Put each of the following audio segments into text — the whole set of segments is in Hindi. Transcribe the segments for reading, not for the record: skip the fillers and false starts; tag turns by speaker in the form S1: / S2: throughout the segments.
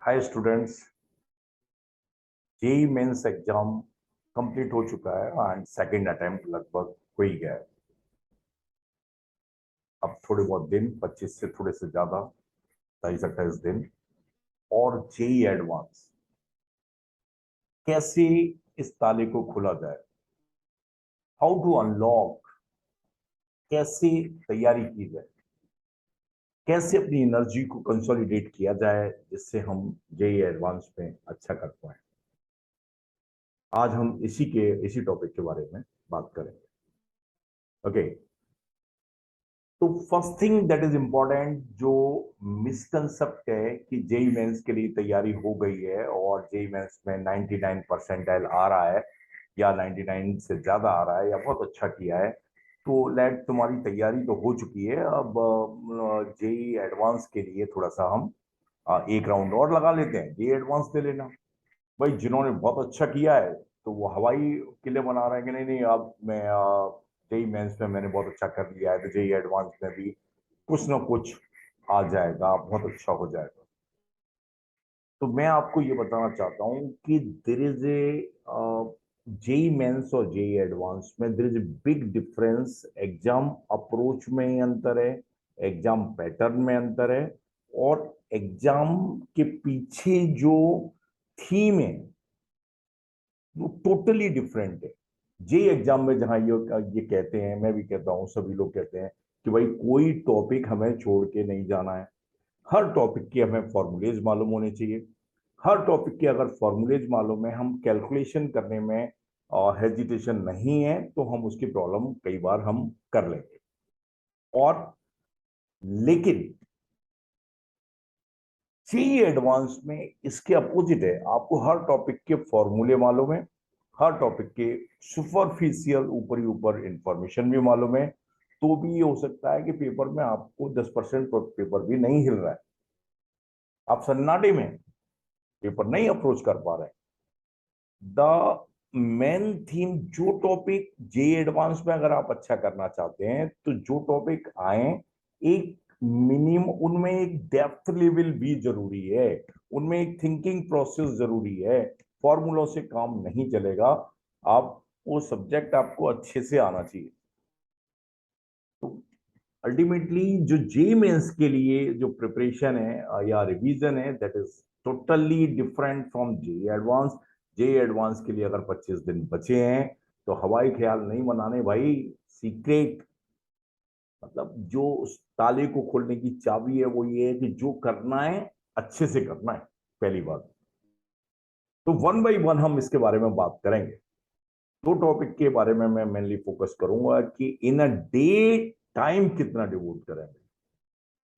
S1: हाय students. JEE Mains exam complete हो चुका है एंड सेकंड अटेम्प्ट लगभग हो ही गया है। अब थोड़े बहुत दिन 25 से थोड़े से ज्यादा 27-28 दिन और जेई एडवांस कैसे इस ताले को खोला जाए, हाउ टू अनलॉक, कैसे तैयारी की जाए, कैसे अपनी एनर्जी को कंसोलिडेट किया जाए जिससे हम जेई एडवांस में अच्छा कर पाए। आज हम इसी टॉपिक के बारे में बात करेंगे। ओके, तो first thing that is important, जो मिसकंसेप्ट है कि जेई मेंस के लिए तैयारी हो गई है और जेई मेंस में 99 परसेंटाइल आ रहा है या 99 से ज्यादा आ रहा है या बहुत अच्छा किया है, तो लेट तुम्हारी तैयारी तो हो चुकी है। अब जेई एडवांस के लिए थोड़ा सा हम एक राउंड और लगा लेते हैं, जेई एडवांस दे लेना। भाई जिन्होंने बहुत अच्छा किया है तो वो हवाई किले बना रहे हैं कि नहीं नहीं, अब मैं जेई मेंस में मैंने बहुत अच्छा कर लिया है तो जेई एडवांस में भी कुछ ना कुछ आ जाएगा, बहुत अच्छा हो जाएगा। तो मैं आपको ये बताना चाहता हूँ कि there is a JEE Mains और जेई एडवांस में there is a big difference. Exam approach में अंतर है, एग्जाम पैटर्न में अंतर है, और एग्जाम के पीछे जो थीम है वो टोटली डिफरेंट है। जे एग्जाम में जहां ये कहते हैं, मैं भी कहता हूं, सभी लोग कहते हैं कि भाई कोई टॉपिक हमें छोड़ के नहीं जाना है, हर टॉपिक के हमें फॉर्मूलेज मालूम होने चाहिए। हर टॉपिक के अगर फॉर्मूलेज मालूम है, हम कैलकुलेशन करने में हेजिटेशन नहीं है, तो हम उसकी प्रॉब्लम कई बार हम कर लेंगे। और लेकिन जेई एडवांस में इसके अपोजिट है, आपको हर टॉपिक के फॉर्मूले मालूम है, हर टॉपिक के सुपरफिशियल ऊपरी ऊपर इंफॉर्मेशन भी मालूम है, तो भी ये हो सकता है कि पेपर में आपको 10% पेपर भी नहीं हिल रहा है, आप सन्नाटे में पेपर नहीं अप्रोच कर पा रहे हैं। द मेन थीम, जो टॉपिक जे एडवांस में अगर आप अच्छा करना चाहते हैं तो जो टॉपिक आए, एक मिनिमम उनमें एक डेप्थ लेवल भी जरूरी है, उनमें एक थिंकिंग प्रोसेस जरूरी है। फॉर्मूलों से काम नहीं चलेगा, आप वो सब्जेक्ट आपको अच्छे से आना चाहिए। तो अल्टीमेटली जो जे मेंस के लिए जो प्रिपरेशन है या रिवीजन है, that is totally different from J advance. J advance के लिए अगर 25 दिन बचे हैं तो हवाई ख्याल नहीं बनाने भाई। सीक्रेट मतलब जो उस ताले को खोलने की चाबी है वो ये है कि जो करना है अच्छे से करना है, पहली बात। तो वन बाई वन हम इसके बारे में बात करेंगे। दो टॉपिक के बारे में मैं मेनली फोकस करूंगा कि इन अ डे टाइम कितना डिवोट करेंगे।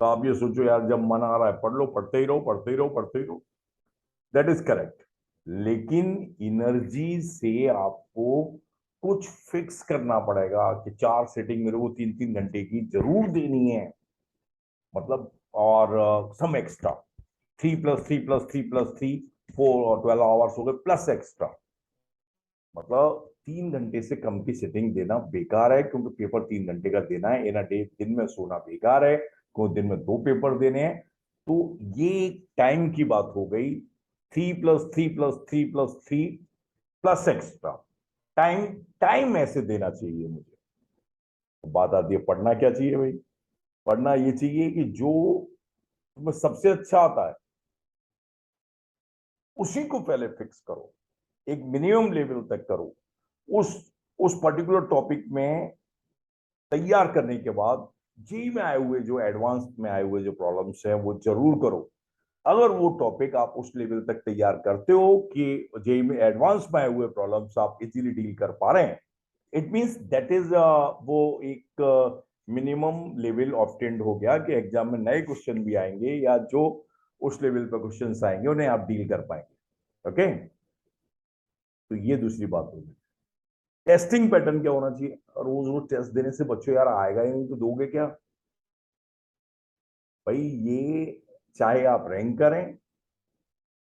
S1: तो आप ये सोचो यार, जब मन आ रहा है पढ़ लो, पढ़ते ही रहो, पढ़ते ही रहो, पढ़ते ही रहो, दैट इज करेक्ट। लेकिन एनर्जी से आपको कुछ फिक्स करना पड़ेगा कि 4 सेटिंग मेरे को 3-3 घंटे की जरूर देनी है, मतलब। और सम एक्स्ट्रा 3+3+3+3 4 और 12 आवर्स हो गए प्लस एक्स्ट्रा, मतलब 3 घंटे से कम की सेटिंग देना बेकार है, क्योंकि पेपर 3 घंटे का देना है इन अ डे। दिन में सोना बेकार है, क्योंकि दिन में 2 पेपर देने हैं। तो ये टाइम की बात हो गई। 3+3+3+3 प्लस एक्स्ट्रा टाइम। टाइम ऐसे देना चाहिए मुझे। तो बात आती है पढ़ना क्या चाहिए भाई। पढ़ना ये चाहिए कि जो तुम्हें सबसे अच्छा आता है उसी को पहले फिक्स करो, एक मिनिमम लेवल तक करो। उस उस पर्टिकुलर टॉपिक में तैयार करने के बाद जी में आए हुए जो एडवांस में आए हुए जो प्रॉब्लम्स हैं वो जरूर करो। अगर वो टॉपिक आप उस लेवल तक तैयार करते हो कि जेई में एडवांस में आए हुए प्रॉब्लम्स आप इजीली डील कर पा रहे हैं, इट मींस दैट इज वो एक मिनिमम लेवल ऑब्टेन्ड हो गया कि एग्जाम में नए क्वेश्चन भी आएंगे या जो उस लेवल पर क्वेश्चन आएंगे उन्हें आप डील कर पाएंगे। ओके, तो ये दूसरी बात होगी। टेस्टिंग पैटर्न क्या होना चाहिए? रोज रोज टेस्ट देने से बच्चों यार आएगा ही नहीं तो दोगे क्या भाई? ये चाहे आप रैंक करें,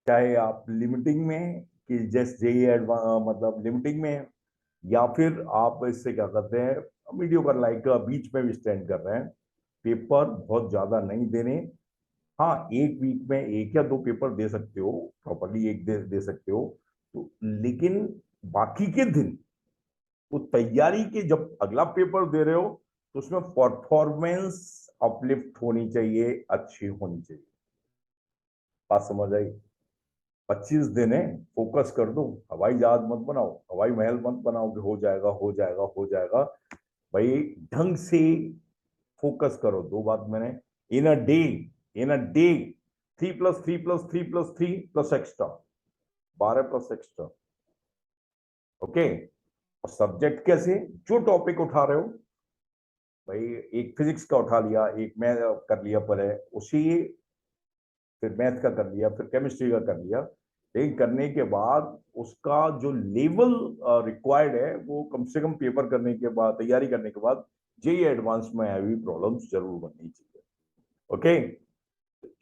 S1: चाहे आप लिमिटिंग में कि जस्ट जेई मतलब लिमिटिंग में, या फिर आप इससे क्या करते हैं, मीडियो कर लाइक बीच में भी स्टैंड कर रहे हैं, पेपर बहुत ज्यादा नहीं देने। हाँ, एक वीक में एक या दो पेपर दे सकते हो, प्रॉपरली एक दे सकते हो, तो लेकिन बाकी के दिन वो तैयारी के जब अगला पेपर दे रहे हो तो उसमें परफॉर्मेंस अपलिफ्ट होनी चाहिए, अच्छी होनी चाहिए। बात समझ आई? 25 दिन है, फोकस कर दो। हवाई जहाज मत बनाओ, हवाई महल मत बनाओ कि हो जाएगा हो जाएगा हो जाएगा। भाई ढंग से फोकस करो। दो बात मैंने, in a day, in a day 3+3+3+3 plus extra, 12 plus extra. Okay. और सब्जेक्ट कैसे, जो टॉपिक उठा रहे हो, भाई एक फिजिक्स का उठा लिया, एक मैं कर लिया पर है उसी, फिर मैथ का कर लिया, फिर केमिस्ट्री का कर लिया। लेकिन करने के बाद उसका जो लेवल रिक्वायर्ड है वो कम से कम पेपर करने के बाद, तैयारी करने के बाद जेई एडवांस में हैवी प्रॉब्लम्स जरूर बननी चाहिए। ओके।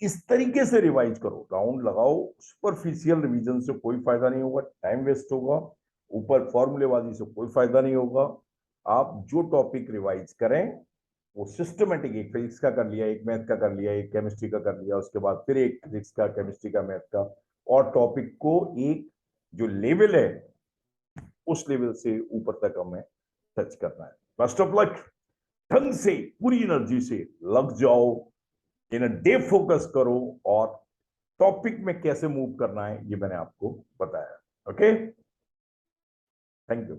S1: इस तरीके से रिवाइज करो, राउंड लगाओ। सुपरफिशियल रिवीजन से कोई फायदा नहीं होगा, टाइम वेस्ट होगा। ऊपर फॉर्मूलेबाजी से कोई फायदा नहीं होगा। आप जो टॉपिक रिवाइज करें वो सिस्टमेटिक, एक फिजिक्स का कर लिया, एक मैथ का कर लिया, एक केमिस्ट्री का कर लिया, उसके बाद फिर एक फिजिक्स का, केमिस्ट्री का, मैथ का, और टॉपिक को एक जो लेवल है उस लेवल से ऊपर तक हमें टच करना है। Best of luck. ढंग से पूरी एनर्जी से लग जाओ, इन अ डे फोकस करो, और टॉपिक में कैसे मूव करना है ये मैंने आपको बताया। Okay, thank you.